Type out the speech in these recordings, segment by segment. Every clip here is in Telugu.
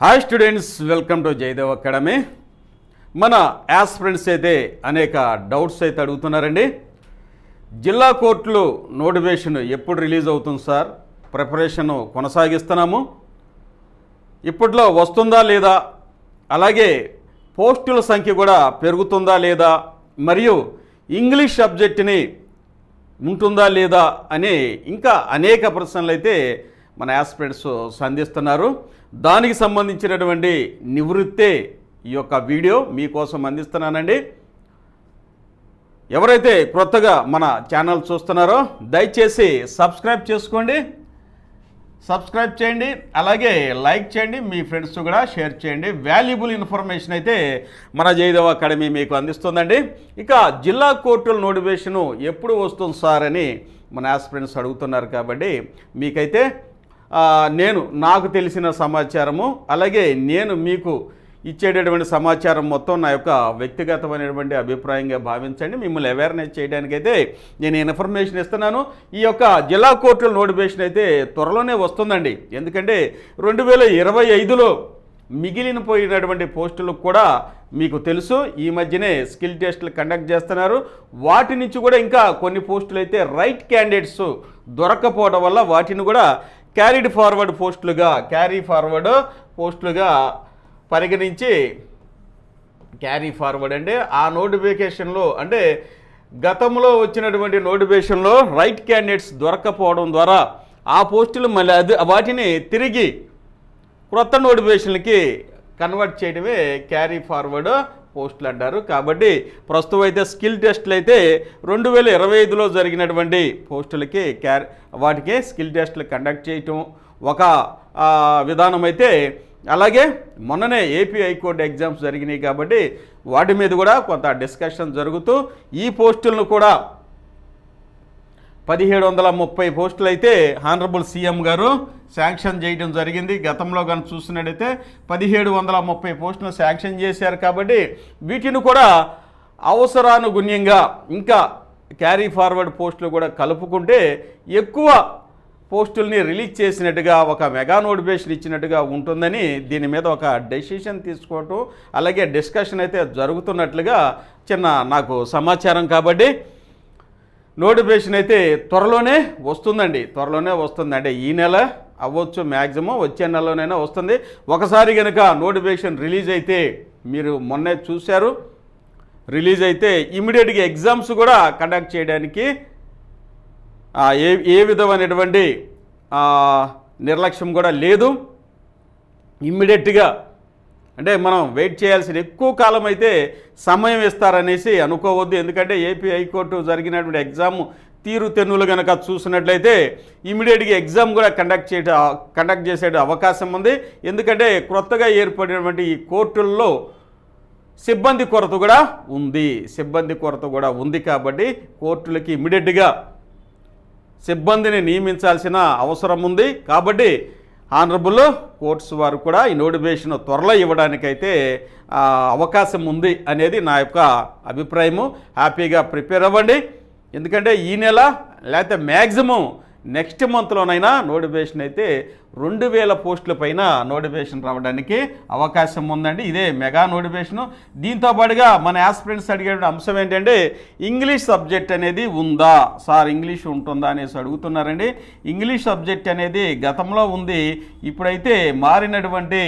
Hi students, welcome to Jayadev academy. మన యాస్పిరెంట్స్ అయితే అనేక డౌట్స్ అయితే అడుగుతున్నారండి. జిల్లా కోర్టులు నోటిఫికేషన్ ఎప్పుడు రిలీజ్ అవుతుంది సార్? ప్రిపరేషన్ కొనసాగిస్తున్నాము, ఇప్పట్లో వస్తుందా లేదా, అలాగే పోస్టుల సంఖ్య కూడా పెరుగుతుందా లేదా, మరియు ఇంగ్లీష్ సబ్జెక్టుని ఉంటుందా లేదా అని ఇంకా అనేక ప్రశ్నలు అయితే మన యాస్పిరెంట్స్ సంధిస్తున్నారు. దానికి సంబంధించినటువంటి నివృత్తే ఈ యొక్క వీడియో మీకోసం అందిస్తున్నానండి. ఎవరైతే కొత్తగా మన ఛానల్ చూస్తున్నారో దయచేసి సబ్స్క్రైబ్ చేసుకోండి, సబ్స్క్రైబ్ చేయండి, అలాగే లైక్ చేయండి, మీ ఫ్రెండ్స్ కూడా షేర్ చేయండి. వాల్యుబుల్ ఇన్ఫర్మేషన్ అయితే మన జయదేవ్ అకాడమీ మీకు అందిస్తుందండి. ఇక జిల్లా కోర్టుల నోటిఫికేషను ఎప్పుడు వస్తుంది సార్ అని మన యాస్పిరెంట్స్ అడుగుతున్నారు. కాబట్టి మీకైతే నాకు తెలిసిన సమాచారము, అలాగే నేను మీకు ఇచ్చేటటువంటి సమాచారం మొత్తం నా యొక్క వ్యక్తిగతమైనటువంటి అభిప్రాయంగా భావించండి. మిమ్మల్ని అవేర్నెస్ చేయడానికైతే నేను ఇన్ఫర్మేషన్ ఇస్తున్నాను. ఈ యొక్క జిల్లా కోర్టుల నోటిఫికేషన్ అయితే త్వరలోనే వస్తుందండి. ఎందుకంటే 2025లో మిగిలిన పోయినటువంటి పోస్టులకు కూడా మీకు తెలుసు ఈ మధ్యనే స్కిల్ టెస్టులు కండక్ట్ చేస్తున్నారు. వాటి నుంచి కూడా ఇంకా కొన్ని పోస్టులు అయితే రైట్ క్యాండిడేట్స్ దొరక్కపోవడం వల్ల వాటిని కూడా క్యారీ ఫార్వర్డ్ పోస్టులుగా పరిగణించి క్యారీ ఫార్వర్డ్ అంటే ఆ నోటిఫికేషన్లో అంటే గతంలో వచ్చినటువంటి నోటిఫికేషన్లో రైట్ క్యాండిడేట్స్ దొరక్కపోవడం ద్వారా ఆ పోస్టులు మళ్ళీ వాటిని తిరిగి క్రొత్త నోటిఫికేషన్లకి కన్వర్ట్ చేయడమే క్యారీ ఫార్వర్డ్ పోస్టులు అంటారు. కాబట్టి ప్రస్తుతం అయితే స్కిల్ టెస్టులు అయితే 2025లో జరిగినటువంటి పోస్టులకి వాటికి స్కిల్ టెస్టులు కండక్ట్ చేయటం ఒక విధానం అయితే, అలాగే మొన్ననే ఏపీ హైకోర్టు ఎగ్జామ్స్ జరిగినాయి కాబట్టి వాటి మీద కూడా కొంత డిస్కషన్ జరుగుతూ ఈ పోస్టులను కూడా 1730 పోస్టులు అయితే హానరబుల్ సీఎం గారు శాంక్షన్ చేయడం జరిగింది. గతంలో కానీ చూసినట్టయితే 1730 పోస్టులు శాంక్షన్ చేశారు. కాబట్టి వీటిని కూడా అవసరానుగుణ్యంగా ఇంకా క్యారీ ఫార్వర్డ్ పోస్టులు కూడా కలుపుకుంటే ఎక్కువ పోస్టుల్ని రిలీజ్ చేసినట్టుగా ఒక మెగా నోటిఫికేషన్ ఇచ్చినట్టుగా ఉంటుందని దీని మీద ఒక డెసిషన్ తీసుకోవటం, అలాగే డిస్కషన్ అయితే జరుగుతున్నట్లుగా నాకు సమాచారం. కాబట్టి నోటిఫికేషన్ అయితే త్వరలోనే వస్తుందండి. అంటే ఈ నెల అవ్వచ్చు, మ్యాక్సిమం వచ్చే నెలలోనైనా వస్తుంది. ఒకసారి కనుక నోటిఫికేషన్ రిలీజ్ అయితే మీరు మొన్నే చూశారు, రిలీజ్ అయితే ఇమీడియట్గా ఎగ్జామ్స్ కూడా కండక్ట్ చేయడానికి ఏ విధమైనటువంటి నిర్లక్ష్యం కూడా లేదు. ఇమ్మీడియట్గా అంటే మనం వెయిట్ చేయాల్సిన ఎక్కువ కాలం అయితే సమయం ఇస్తారనేసి అనుకోవద్దు. ఎందుకంటే ఏపీ హైకోర్టు జరిగినటువంటి ఎగ్జామ్ తీరుతెన్నులు కనుక చూసినట్లయితే ఇమీడియట్గా ఎగ్జామ్ కూడా కండక్ట్ చేసే అవకాశం ఉంది. ఎందుకంటే క్రొత్తగా ఏర్పడినటువంటి ఈ కోర్టుల్లో సిబ్బంది కొరత కూడా ఉంది. కాబట్టి కోర్టులకి ఇమీడియట్గా సిబ్బందిని నియమించాల్సిన అవసరం ఉంది. కాబట్టి హానరబుల్ కోర్ట్స్ వారు కూడా ఈ నోటిఫికేషన్ త్వరలో ఇవ్వడానికైతే అవకాశం ఉంది అనేది నా యొక్క అభిప్రాయము. హ్యాపీగా ప్రిపేర్ అవ్వండి. ఎందుకంటే ఈ నెల లేకపోతే మ్యాక్సిమం నెక్స్ట్ మంత్లోనైనా నోటిఫికేషన్ అయితే 2000 పోస్టుల పైన నోటిఫికేషన్ రావడానికి అవకాశం ఉందండి. ఇదే మెగా నోటిఫికేషను. దీంతో పాటుగా మన యాస్పిరెంట్స్ అడిగే అంశం ఏంటంటే ఇంగ్లీష్ సబ్జెక్ట్ అనేది ఉందా సార్, ఇంగ్లీష్ ఉంటుందా అనేసి అడుగుతున్నారండి. ఇంగ్లీష్ సబ్జెక్ట్ అనేది గతంలో ఉంది, ఇప్పుడైతే మారినటువంటి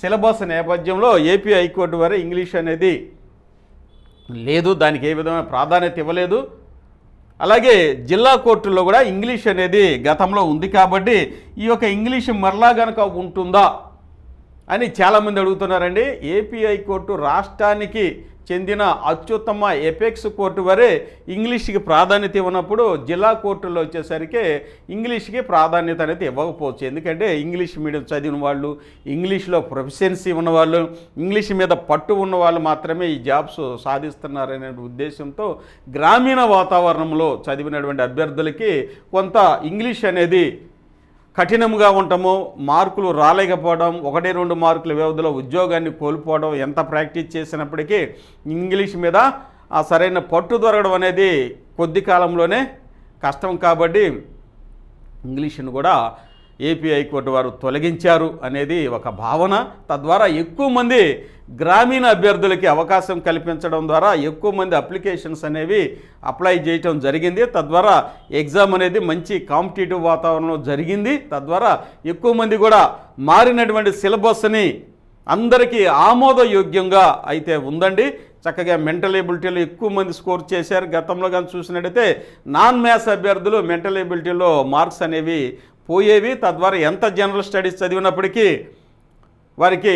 సిలబస్ నేపథ్యంలో ఏపీ హైకోర్టు వారు ఇంగ్లీష్ అనేది లేదు, దానికి ఏ విధమైన ప్రాధాన్యత ఇవ్వలేదు. అలాగే జిల్లా కోర్టుల్లో కూడా ఇంగ్లీష్ అనేది గతంలో ఉంది. కాబట్టి ఈ యొక్క ఇంగ్లీష్ మరలా గనక ఉంటుందా అని చాలామంది అడుగుతున్నారండి. ఏపీ హైకోర్టు రాష్ట్రానికి చెందిన అత్యుత్తమ ఎపెక్స్ కోర్టు వరే ఇంగ్లీష్కి ప్రాధాన్యత ఇవ్వనప్పుడు జిల్లా కోర్టుల్లో వచ్చేసరికి ఇంగ్లీష్కి ప్రాధాన్యత అనేది ఇవ్వకపోవచ్చు. ఎందుకంటే ఇంగ్లీష్ మీడియం చదివిన వాళ్ళు, ఇంగ్లీష్లో ప్రొఫిషియన్సీ ఉన్నవాళ్ళు, ఇంగ్లీష్ మీద పట్టు ఉన్న వాళ్ళు మాత్రమే ఈ జాబ్స్ సాధిస్తున్నారనే ఉద్దేశంతో గ్రామీణ వాతావరణంలో చదివినటువంటి అభ్యర్థులకి కొంత ఇంగ్లీష్ అనేది కఠినంగా ఉండటము, మార్కులు రాలేకపోవడం, 1-2 మార్కుల వ్యవధిలో ఉద్యోగాన్ని కోల్పోవడం, ఎంత ప్రాక్టీస్ చేసినప్పటికీ ఇంగ్లీష్ మీద సరైన పట్టు దొరకడం అనేది కొద్ది కాలంలోనే కష్టం. కాబట్టి ఇంగ్లీష్ను కూడా ఏపీ హైకోర్టు వారు తొలగించారు అనేది ఒక భావన. తద్వారా ఎక్కువ మంది గ్రామీణ అభ్యర్థులకి అవకాశం కల్పించడం ద్వారా ఎక్కువ మంది అప్లికేషన్స్ అనేవి అప్లై చేయటం జరిగింది. తద్వారా ఎగ్జామ్ అనేది మంచి కాంపిటేటివ్ వాతావరణంలో జరిగింది. తద్వారా ఎక్కువ మంది కూడా మారినటువంటి సిలబస్ని అందరికీ ఆమోదయోగ్యంగా అయితే ఉందండి. చక్కగా మెంటల్ ఎబిలిటీలో ఎక్కువ మంది స్కోర్ చేశారు. గతంలో కానీ చూసినట్టయితే నాన్ మ్యాథ్స్ అభ్యర్థులు మెంటల్ ఎబిలిటీలో మార్క్స్ అనేవి పోయేవి. తద్వారా ఎంత జనరల్ స్టడీస్ చదివినప్పటికీ వారికి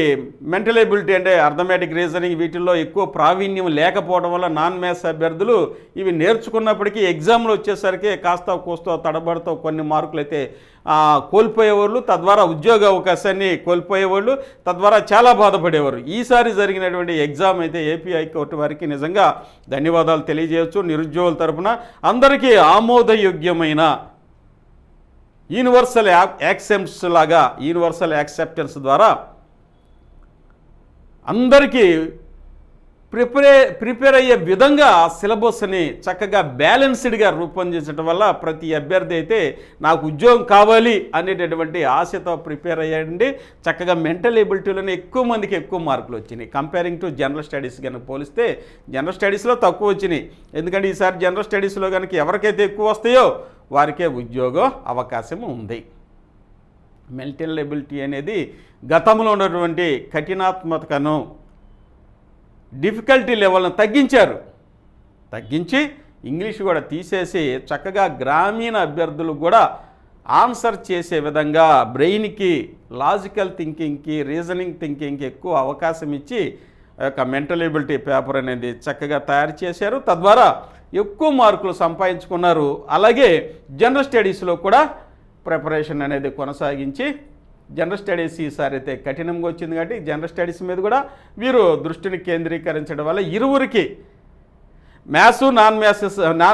మెంటల్ ఎబిలిటీ అంటే అర్థమెటిక్ రీజనింగ్ వీటిల్లో ఎక్కువ ప్రావీణ్యం లేకపోవడం వల్ల నాన్ మ్యాథ్స్ అభ్యర్థులు ఇవి నేర్చుకున్నప్పటికీ ఎగ్జామ్లో వచ్చేసరికి కాస్త కోస్తో తడబడుతూ కొన్ని మార్కులు అయితే కోల్పోయేవాళ్ళు. తద్వారా ఉద్యోగ అవకాశాన్ని కోల్పోయేవాళ్ళు. తద్వారా చాలా బాధపడేవారు. ఈసారి జరిగినటువంటి ఎగ్జామ్ అయితే ఏపీ హైకోర్టు వారికి నిజంగా ధన్యవాదాలు తెలియజేయవచ్చు. నిరుద్యోగుల తరఫున అందరికీ ఆమోదయోగ్యమైన యూనివర్సల్ యాక్సెప్టెన్స్ లాగా యూనివర్సల్ యాక్సెప్టెన్స్ ద్వారా అందరికీ ప్రిపేర్ అయ్యే విధంగా సిలబస్ని చక్కగా బ్యాలెన్స్డ్గా రూపొందించడం వల్ల ప్రతి అభ్యర్థి అయితే నాకు ఉద్యోగం కావాలి అనేటటువంటి ఆశతో ప్రిపేర్ అయ్యాడండి. చక్కగా మెంటల్ ఎబిలిటీలోనే ఎక్కువ మందికి ఎక్కువ మార్కులు వచ్చినాయి. కంపేరింగ్ టు జనరల్ స్టడీస్ కనుక పోలిస్తే జనరల్ స్టడీస్లో తక్కువ వచ్చినాయి. ఎందుకంటే ఈసారి జనరల్ స్టడీస్లో కనుక ఎవరికైతే ఎక్కువ వస్తాయో వారికే ఉద్యోగ అవకాశం ఉంది. మెంటల్ ఎబిలిటీ అనేది గతంలో ఉన్నటువంటి కఠినాత్మకను డిఫికల్టీ లెవెల్ను తగ్గించి ఇంగ్లీష్ కూడా తీసేసి చక్కగా గ్రామీణ అభ్యర్థులు కూడా ఆన్సర్ చేసే విధంగా బ్రెయిన్కి, లాజికల్ థింకింగ్కి, రీజనింగ్ థింకింగ్కి ఎక్కువ అవకాశం ఇచ్చి యొక్క మెంటల్ ఎబిలిటీ పేపర్ అనేది చక్కగా తయారు చేశారు. తద్వారా ఎక్కువ మార్కులు సంపాదించుకున్నారు. అలాగే జనరల్ స్టడీస్లో కూడా ప్రిపరేషన్ అనేది కొనసాగించి జనరల్ స్టడీస్ ఈసారి అయితే కఠినంగా వచ్చింది కాబట్టి జనరల్ స్టడీస్ మీద కూడా వీరు దృష్టిని కేంద్రీకరించడం వల్ల ఇరువురికి నాన్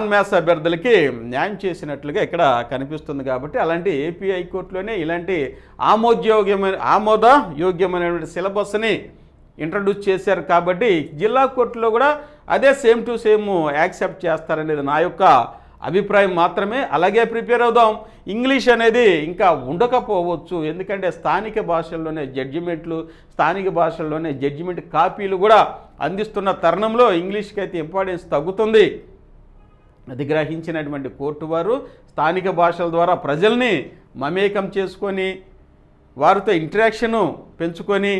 మ్యాథ్స్ అభ్యర్థులకి న్యాయం చేసినట్లుగా ఇక్కడ కనిపిస్తుంది. కాబట్టి అలాంటి ఏపీ హైకోర్టులోనే ఇలాంటి ఆమోదయోగ్యమైనటువంటి సిలబస్ని ఇంట్రడ్యూస్ చేశారు. కాబట్టి జిల్లా కోర్టులో కూడా అదే సేమ్ టు సేమ్ యాక్సెప్ట్ చేస్తారనేది నా యొక్క అభిప్రాయం మాత్రమే. అలాగే ప్రిపేర్ అవుదాం. ఇంగ్లీష్ అనేది ఇంకా ఉండకపోవచ్చు. ఎందుకంటే స్థానిక భాషల్లోనే జడ్జిమెంట్ కాపీలు కూడా అందిస్తున్న తరుణంలో ఇంగ్లీష్కి అయితే ఇంపార్టెన్స్ తగ్గుతుంది. అది గ్రహించినటువంటి కోర్టు వారు స్థానిక భాషల ద్వారా ప్రజల్ని మమేకం చేసుకొని వారితో ఇంటరాక్షను పెంచుకొని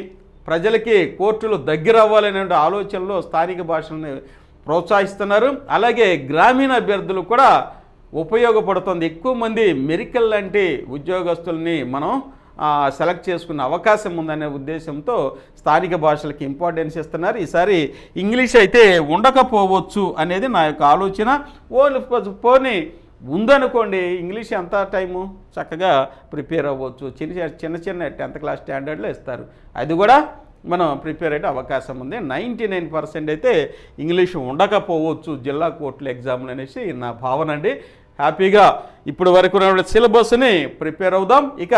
ప్రజలకి కోర్టులు దగ్గర అవ్వాలనే ఆలోచనలో స్థానిక భాషలను ప్రోత్సహిస్తున్నారు. అలాగే గ్రామీణ అభ్యర్థులు కూడా ఉపయోగపడుతుంది. ఎక్కువ మంది మెరికల్ లాంటి ఉద్యోగస్తుల్ని మనం సెలెక్ట్ చేసుకునే అవకాశం ఉందనే ఉద్దేశంతో స్థానిక భాషలకి ఇంపార్టెన్స్ ఇస్తున్నారు. ఈసారి ఇంగ్లీష్ అయితే ఉండకపోవచ్చు అనేది నా యొక్క ఆలోచన. పోనీ ఉందనుకోండి ఇంగ్లీష్ ఎంత టైము చక్కగా ప్రిపేర్ అవ్వచ్చు. చిన్న 10th క్లాస్ స్టాండర్డ్లో ఇస్తారు. అది కూడా మనం ప్రిపేర్ అయ్యే అవకాశం ఉంది. 99% అయితే ఇంగ్లీష్ ఉండకపోవచ్చు జిల్లా కోర్టుల ఎగ్జామ్లు అనేసి నా భావన అండి. హ్యాపీగా ఇప్పుడు వరకు సిలబస్ని ప్రిపేర్ అవుదాం. ఇక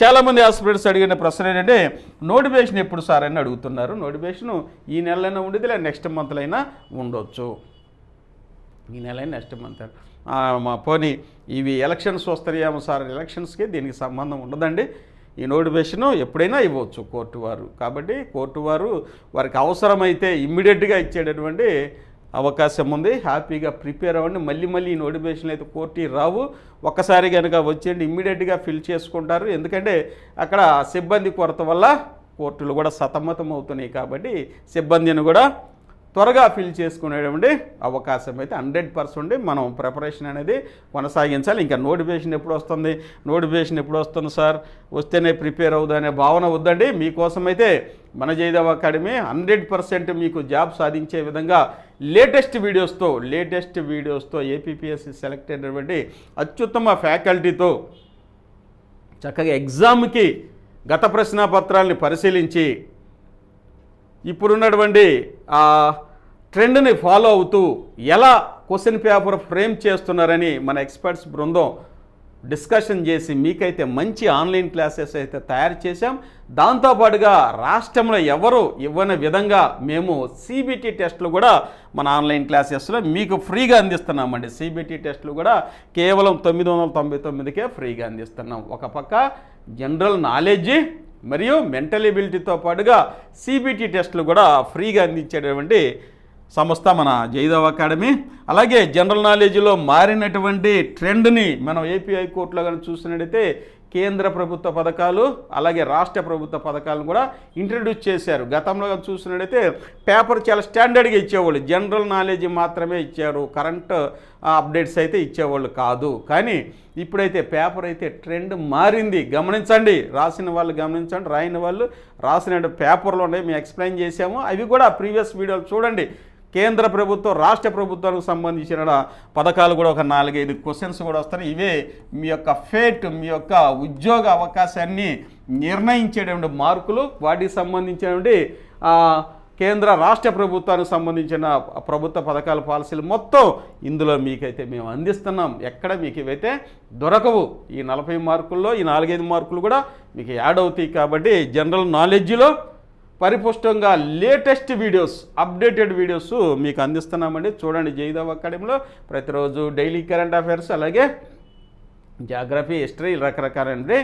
చాలామంది ఆస్పిరెంట్స్ అడిగిన ప్రశ్న ఏంటంటే నోటిఫికేషన్ ఎప్పుడు సార్ అని అడుగుతున్నారు. నోటిఫికేషన్ ఈ నెలైనా ఉండేది లేదా నెక్స్ట్ మంత్లో అయినా ఉండొచ్చు. ఈ నెల నెక్స్ట్ మంత్ పోనీ ఇవి ఎలక్షన్స్ వస్తాయేమో సార్, ఎలక్షన్స్కి దీనికి సంబంధం ఉండదండి. ఈ నోటిఫికేషన్ ఎప్పుడైనా ఇవ్వచ్చు కోర్టు వారు. కాబట్టి కోర్టు వారు వారికి అవసరమైతే ఇమ్మీడియట్గా ఇచ్చేటటువంటి అవకాశం ఉంది. హ్యాపీగా ప్రిపేర్ అవ్వండి. మళ్ళీ ఈ నోటిఫికేషన్లు అయితే కోర్టు రావు. ఒక్కసారి కనుక వచ్చేయండి ఇమ్మీడియట్గా ఫిల్ చేసుకుంటారు. ఎందుకంటే అక్కడ సిబ్బంది కొరత వల్ల కోర్టులు కూడా సతమతం అవుతున్నాయి. కాబట్టి సిబ్బందిని కూడా త్వరగా ఫిల్ చేసుకునేటువంటి అవకాశం అయితే 100% మనం ప్రిపరేషన్ అనేది కొనసాగించాలి. ఇంకా నోటిఫికేషన్ ఎప్పుడు వస్తుంది సార్, వస్తేనే ప్రిపేర్ అవుదనే భావన వద్దండి. మీకోసం అయితే మన జయదేవ్ అకాడమీ 100% మీకు జాబ్ సాధించే విధంగా లేటెస్ట్ వీడియోస్తో ఏపీపీఎస్సీ సెలెక్ట్ అయినటువంటి అత్యుత్తమ ఫ్యాకల్టీతో చక్కగా ఎగ్జామ్కి గత ప్రశ్నాపత్రాలని పరిశీలించి ఇప్పుడున్నటువంటి ట్రెండ్ని ఫాలో అవుతూ ఎలా క్వశ్చన్ పేపర్ ఫ్రేమ్ చేస్తున్నారని మన ఎక్స్పర్ట్స్ బృందం డిస్కషన్ చేసి మీకైతే మంచి ఆన్లైన్ క్లాసెస్ అయితే తయారు చేశాం. దాంతోపాటుగా రాష్ట్రంలో ఎవరు ఇవ్వని విధంగా మేము CBT టెస్టులు కూడా మన ఆన్లైన్ క్లాసెస్లో మీకు ఫ్రీగా అందిస్తున్నామండి. CBT టెస్టులు కూడా కేవలం 999కే ఫ్రీగా అందిస్తున్నాం. ఒక పక్క జనరల్ నాలెడ్జ్ మరియు మెంటల్ ఎబిలిటీతో పాటుగా సిబిటి టెస్టులు కూడా ఫ్రీగా అందించేటటువంటి సంస్థ మన జయదేవ్ అకాడమీ. అలాగే జనరల్ నాలెడ్జ్లో మారినటువంటి ట్రెండ్ని మనం ఏపీ హైకోర్టులో కానీ చూసినట్టయితే కేంద్ర ప్రభుత్వ పథకాలు అలాగే రాష్ట్ర ప్రభుత్వ పథకాలను కూడా ఇంట్రడ్యూస్ చేశారు. గతంలో చూసినట్టయితే పేపర్ చాలా స్టాండర్డ్గా ఇచ్చేవాళ్ళు, జనరల్ నాలెడ్జ్ మాత్రమే ఇచ్చారు, కరెంట్ అప్డేట్స్ అయితే ఇచ్చేవాళ్ళు కాదు. కానీ ఇప్పుడైతే పేపర్ అయితే ట్రెండ్ మారింది. గమనించండి, రాసిన వాళ్ళు గమనించండి, రాయని వాళ్ళు రాసిన పేపర్లు ఉన్నాయి, మేము ఎక్స్ప్లెయిన్ చేసాము, అవి కూడా ప్రీవియస్ వీడియోలు చూడండి. కేంద్ర ప్రభుత్వం రాష్ట్ర ప్రభుత్వానికి సంబంధించిన పథకాలు కూడా ఒక 4-5 క్వశ్చన్స్ కూడా వస్తాయి. ఇవే మీ యొక్క ఫేట్, మీ యొక్క ఉద్యోగ అవకాశాన్ని నిర్ణయించేటువంటి మార్కులు. వాటికి సంబంధించినటువంటి కేంద్ర రాష్ట్ర ప్రభుత్వానికి సంబంధించిన ప్రభుత్వ పథకాల పాలసీలు మొత్తం ఇందులో మీకైతే మేము అందిస్తున్నాం. ఎక్కడ మీకు ఇవైతే దొరకవు. ఈ 40 మార్కుల్లో ఈ 4-5 మార్కులు కూడా మీకు యాడ్ అవుతాయి. కాబట్టి జనరల్ నాలెడ్జ్లో పరిపుష్టంగా లేటెస్ట్ వీడియోస్, అప్డేటెడ్ వీడియోస్ మీకు అందిస్తున్నామండి. చూడండి, జయదేవ్ అకాడమీలో ప్రతిరోజు డైలీ కరెంట్ అఫైర్స్, అలాగే జాగ్రఫీ, హిస్టరీ, రకరకాలంటే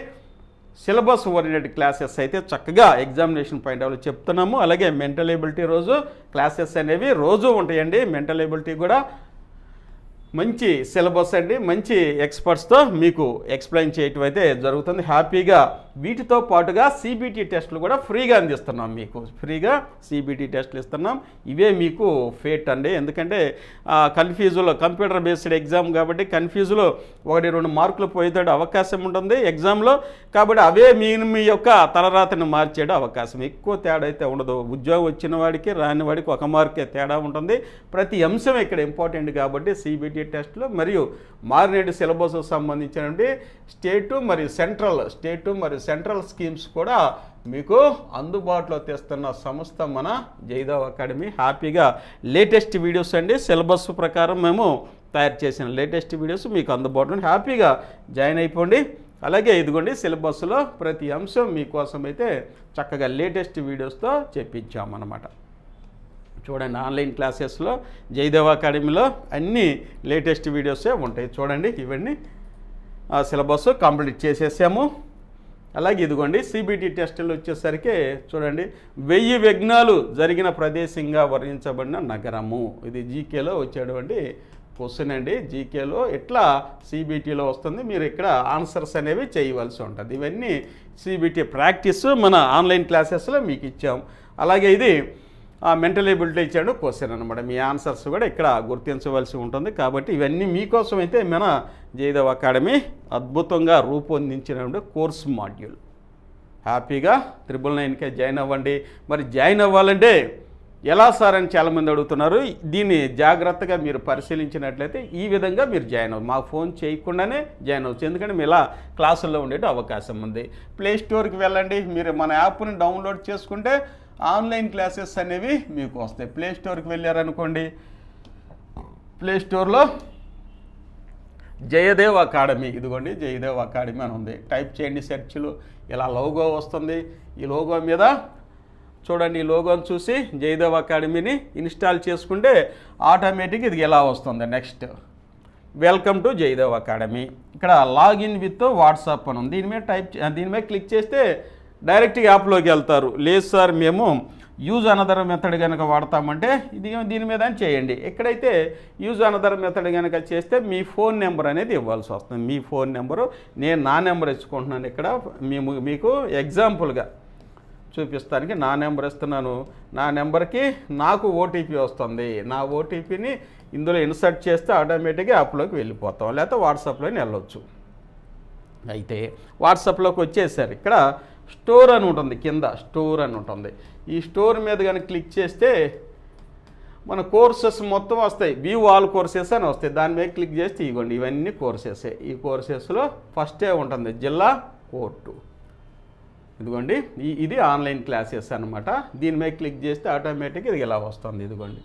సిలబస్ ఓరియంటెడ్ క్లాసెస్ అయితే చక్కగా ఎగ్జామినేషన్ పాయింట్ ఆఫ్ చెప్తున్నాము. అలాగే మెంటల్ ఎబిలిటీ రోజు క్లాసెస్ అనేవి రోజు ఉంటాయండి. మెంటల్ ఎబిలిటీ కూడా మంచి సిలబస్ అండి, మంచి ఎక్స్పర్ట్స్తో మీకు ఎక్స్ప్లెయిన్ చేయటం అయితే జరుగుతుంది. హ్యాపీగా వీటితో పాటుగా సిబిటి టెస్టులు కూడా ఫ్రీగా అందిస్తున్నాం. మీకు ఫ్రీగా సిబిటి టెస్టులు ఇస్తున్నాం. ఇవే మీకు ఫేట్ అండి. ఎందుకంటే కన్ఫ్యూజ్లో కంప్యూటర్ బేస్డ్ ఎగ్జామ్ కాబట్టి కన్ఫ్యూజ్లో 1-2 మార్కులు పోయేట అవకాశం ఉంటుంది ఎగ్జామ్లో. కాబట్టి అవే మీ యొక్క తలరాతను మార్చే అవకాశం, ఎక్కువ తేడా అయితే ఉండదు. ఉద్యోగం వచ్చిన వాడికి రాని వాడికి 1 మార్కే తేడా ఉంటుంది. ప్రతి అంశం ఇక్కడ ఇంపార్టెంట్ కాబట్టి సిబిటి టెస్టులు మరియు మారినేటి సిలబస్ సంబంధించినటువంటి స్టేటు మరియు సెంట్రల్ స్కీమ్స్ కూడా మీకు అందుబాటులో తెస్తున్న సంస్థ మన జయదేవ్ అకాడమీ. హ్యాపీగా లేటెస్ట్ వీడియోస్ అండి, సిలబస్ ప్రకారం మేము తయారు చేసిన లేటెస్ట్ వీడియోస్ మీకు అందుబాటులో హ్యాపీగా జాయిన్ అయిపోండి. అలాగే ఇదిగోండి, సిలబస్లో ప్రతి అంశం మీకోసం అయితే చక్కగా లేటెస్ట్ వీడియోస్తో చెప్పించామన్నమాట. చూడండి, ఆన్లైన్ క్లాసెస్లో జయదేవ్ అకాడమీలో అన్ని లేటెస్ట్ వీడియోసే ఉంటాయి. చూడండి, ఇవన్నీ సిలబస్ కంప్లీట్ చేసేసాము. అలాగే ఇదిగోండి, సిబిటి టెస్టులు వచ్చేసరికి చూడండి, 1000 విఘ్నాలు జరిగిన ప్రదేశంగా వర్ణించబడిన నగరము. ఇది జీకేలో వచ్చేటువంటి క్వశ్చన్ అండి. జీకేలో ఎట్లా సిబిటిలో వస్తుంది, మీరు ఇక్కడ ఆన్సర్స్ అనేవి చేయవలసి ఉంటుంది. ఇవన్నీ సిబిటి ప్రాక్టీస్ మన ఆన్లైన్ క్లాసెస్లో మీకు ఇచ్చాం. అలాగే ఇది మెంటల్ ఎబిలిటీ ఇచ్చాడు క్వశ్చన్ అనమాట. మీ ఆన్సర్స్ కూడా ఇక్కడ గుర్తించవలసి ఉంటుంది. కాబట్టి ఇవన్నీ మీకోసం అయితే మన జయదేవ్ అకాడమీ అద్భుతంగా రూపొందించిన కోర్స్ మాడ్యూల్. హ్యాపీగా 999కే జాయిన్ అవ్వండి. మరి జాయిన్ అవ్వాలంటే ఎలా సార్ అని చాలామంది అడుగుతున్నారు. దీన్ని జాగ్రత్తగా మీరు పరిశీలించినట్లయితే ఈ విధంగా మీరు జాయిన్ అవ్వండి. మాకు ఫోన్ చేయకుండానే జాయిన్ అవ్వచ్చు. ఎందుకంటే మీ ఇలా క్లాసుల్లో ఉండే అవకాశం ఉంది. ప్లే స్టోర్కి వెళ్ళండి, మీరు మన యాప్ని డౌన్లోడ్ చేసుకుంటే ఆన్లైన్ క్లాసెస్ అనేవి మీకు వస్తాయి. ప్లే స్టోర్కి వెళ్ళారనుకోండి, ప్లే స్టోర్లో జయదేవ్ అకాడమీ, ఇదిగోండి జయదేవ్ అకాడమీ అని ఉంది. టైప్ చేయండి, సెర్చ్లో ఇలా లోగో వస్తుంది. ఈ లోగో మీద చూడండి, ఈ లోగోని చూసి జయదేవ్ అకాడమీని ఇన్స్టాల్ చేసుకుంటే ఆటోమేటిక్ ఇది ఎలా వస్తుంది. Next welcome to Jayadev academy. ఇక్కడ లాగిన్ విత్ వాట్సాప్ అని ఉంది. దీని మీద క్లిక్ చేస్తే డైరెక్ట్గా యాప్లోకి వెళ్తారు. లేదు సార్ మేము యూజ్ అనదర్ మెథడ్ కనుక వాడతామంటే దీని మీద చేయండి. ఎక్కడైతే యూజ్ అనదర్ మెథడ్ కనుక చేస్తే మీ ఫోన్ నెంబర్ అనేది ఇవ్వాల్సి వస్తుంది. మీ ఫోన్ నెంబరు, నేను నా నెంబర్ ఇచ్చుకుంటున్నాను. ఇక్కడ మీకు ఎగ్జాంపుల్గా చూపిస్తానికి నా నెంబర్ ఇస్తున్నాను. నా నెంబర్కి నాకు ఓటీపీ వస్తుంది. నా ఓటీపీని ఇందులో ఇన్సర్ట్ చేస్తే ఆటోమేటిక్గా యాప్లోకి వెళ్ళిపోతాం, లేకపోతే వాట్సాప్లోకి వెళ్ళొచ్చు. అయితే వాట్సాప్లోకి వచ్చేసారు. ఇక్కడ స్టోర్ అని ఉంటుంది, కింద స్టోర్ అని ఉంటుంది. ఈ స్టోర్ మీద కనుక క్లిక్ చేస్తే మన కోర్సెస్ మొత్తం వస్తాయి. వ్యూ ఆల్ కోర్సెస్ అని వస్తాయి. దాని మీద క్లిక్ చేస్తే ఇవ్వండి, ఇవన్నీ కోర్సెసే. ఈ కోర్సెస్లో ఫస్టే ఉంటుంది జిల్లా కోర్టు. ఇదిగోండి, ఇది ఆన్లైన్ క్లాసెస్ అనమాట. దీని మీద క్లిక్ చేస్తే ఆటోమేటిక్గా ఇది ఇలా వస్తుంది. ఇదిగోండి,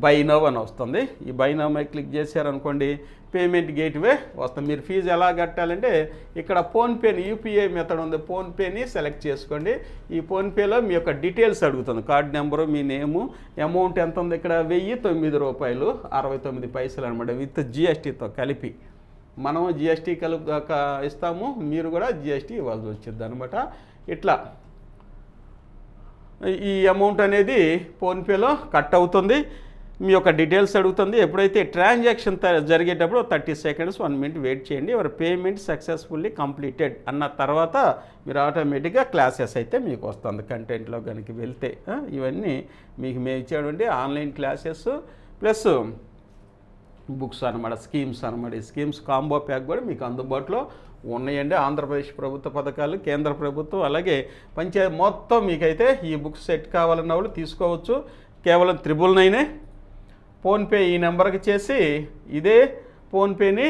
బై నౌ అని వస్తుంది. ఈ బై నౌ మీద క్లిక్ చేశారనుకోండి, పేమెంట్ గేట్వే వస్తుంది. మీరు ఫీజు ఎలా కట్టాలంటే ఇక్కడ ఫోన్పేని, యూపీఐ మెథడ్ ఉంది, ఫోన్పేని సెలెక్ట్ చేసుకోండి. ఈ ఫోన్పేలో మీ యొక్క డీటెయిల్స్ అడుగుతుంది, కార్డ్ నెంబరు, మీ నేము, అమౌంట్ ఎంత ఉంది. ఇక్కడ 1009 రూపాయలు 69 పైసలు అనమాట, విత్ జిఎస్టీతో కలిపి. మనం జిఎస్టీ ఇస్తాము, మీరు కూడా జిఎస్టీ ఇవ్వాల్సి వచ్చింది అనమాట. ఇట్లా ఈ అమౌంట్ అనేది ఫోన్పేలో కట్ అవుతుంది. మీ యొక్క డీటెయిల్స్ అడుగుతుంది. ఎప్పుడైతే ట్రాన్సాక్షన్ జరిగేటప్పుడు 30 సెకండ్స్ 1 మినిట్ వెయిట్ చేయండి. యువర్ పేమెంట్ సక్సెస్ఫుల్లీ కంప్లీటెడ్ అన్న తర్వాత మీరు ఆటోమేటిక్గా క్లాసెస్ అయితే మీకు వస్తుంది. కంటెంట్లో కనుక వెళ్తే ఇవన్నీ మీకు మేము ఇచ్చేటువంటి ఆన్లైన్ క్లాసెస్ ప్లస్ బుక్స్ అనమాట, స్కీమ్స్ అనమాట. ఈ స్కీమ్స్ కాంబో ప్యాక్ కూడా మీకు అందుబాటులో ఉన్నాయండి. ఆంధ్రప్రదేశ్ ప్రభుత్వ పథకాలు, కేంద్ర ప్రభుత్వం, అలాగే పంచాయతీ మొత్తం మీకైతే ఈ బుక్స్ సెట్ కావాలన్న వాళ్ళు తీసుకోవచ్చు. కేవలం 999 ఫోన్పే ఈ నెంబర్కి చేసి ఇదే ఫోన్పేని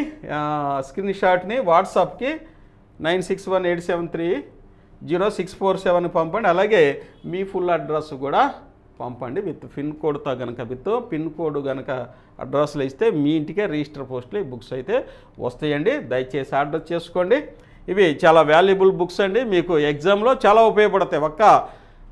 స్క్రీన్ షాట్ని వాట్సాప్కి 9618730647 పంపండి. అలాగే మీ ఫుల్ అడ్రస్ కూడా పంపండి విత్ పిన్ కోడ్తో కనుక పిన్ కోడ్ కనుక అడ్రస్లో ఇస్తే మీ ఇంటికే రిజిస్టర్ పోస్ట్లో ఈ బుక్స్ అయితే వస్తాయండి. దయచేసి ఆర్డర్ చేసుకోండి. ఇవి చాలా వాల్యుబుల్ బుక్స్ అండి, మీకు ఎగ్జామ్లో చాలా ఉపయోగపడతాయి. ఒక్క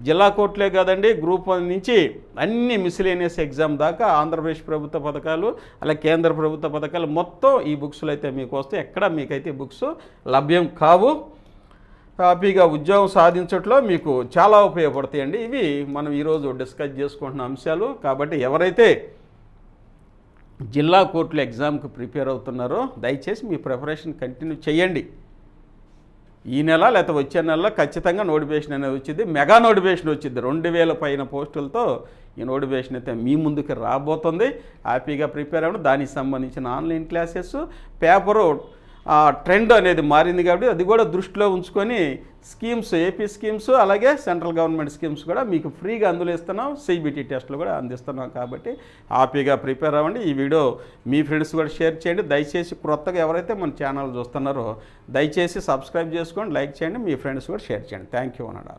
జిల్లా కోర్టులే కాదండి, గ్రూప్ 1 నుంచి అన్ని మిస్లేనియస్ ఎగ్జామ్ దాకా ఆంధ్రప్రదేశ్ ప్రభుత్వ పథకాలు అలాగే కేంద్ర ప్రభుత్వ పథకాలు మొత్తం ఈ బుక్స్లో అయితే మీకు వస్తాయి. ఎక్కడ మీకైతే బుక్స్ లభ్యం కావు. హ్యాపీగా ఉద్యోగం సాధించట్లో మీకు చాలా ఉపయోగపడతాయండి. ఇవి మనం ఈరోజు డిస్కస్ చేసుకుంటున్న అంశాలు. కాబట్టి ఎవరైతే జిల్లా కోర్టుల ఎగ్జామ్కి ప్రిపేర్ అవుతున్నారో దయచేసి మీ ప్రిపరేషన్ కంటిన్యూ చేయండి. ఈ నెల లేకపోతే వచ్చే నెలలో ఖచ్చితంగా నోటిఫికేషన్ అనేది వచ్చింది. మెగా నోటిఫికేషన్ వచ్చింది. 2000 పైన పోస్టులతో ఈ నోటిఫికేషన్ అయితే మీ ముందుకు రాబోతుంది. హ్యాపీగా ప్రిపేర్ అవ్వండి. దానికి సంబంధించిన ఆన్లైన్ క్లాసెస్, పేపరు ట్రెండ్ అనేది మారింది కాబట్టి అది కూడా దృష్టిలో ఉంచుకొని స్కీమ్స్, ఏపీ స్కీమ్స్ అలాగే సెంట్రల్ గవర్నమెంట్ స్కీమ్స్ కూడా మీకు ఫ్రీగా అందులో ఇస్తున్నాం. సిబిటి టెస్టులు కూడా అందిస్తున్నాం. కాబట్టి హ్యాపీగా ప్రిపేర్ అవ్వండి. ఈ వీడియో మీ ఫ్రెండ్స్ కూడా షేర్ చేయండి. దయచేసి కొత్తగా ఎవరైతే మన ఛానల్ చూస్తున్నారో దయచేసి సబ్స్క్రైబ్ చేసుకోండి, లైక్ చేయండి, మీ ఫ్రెండ్స్ కూడా షేర్ చేయండి. థ్యాంక్ యూ అన్నాడు.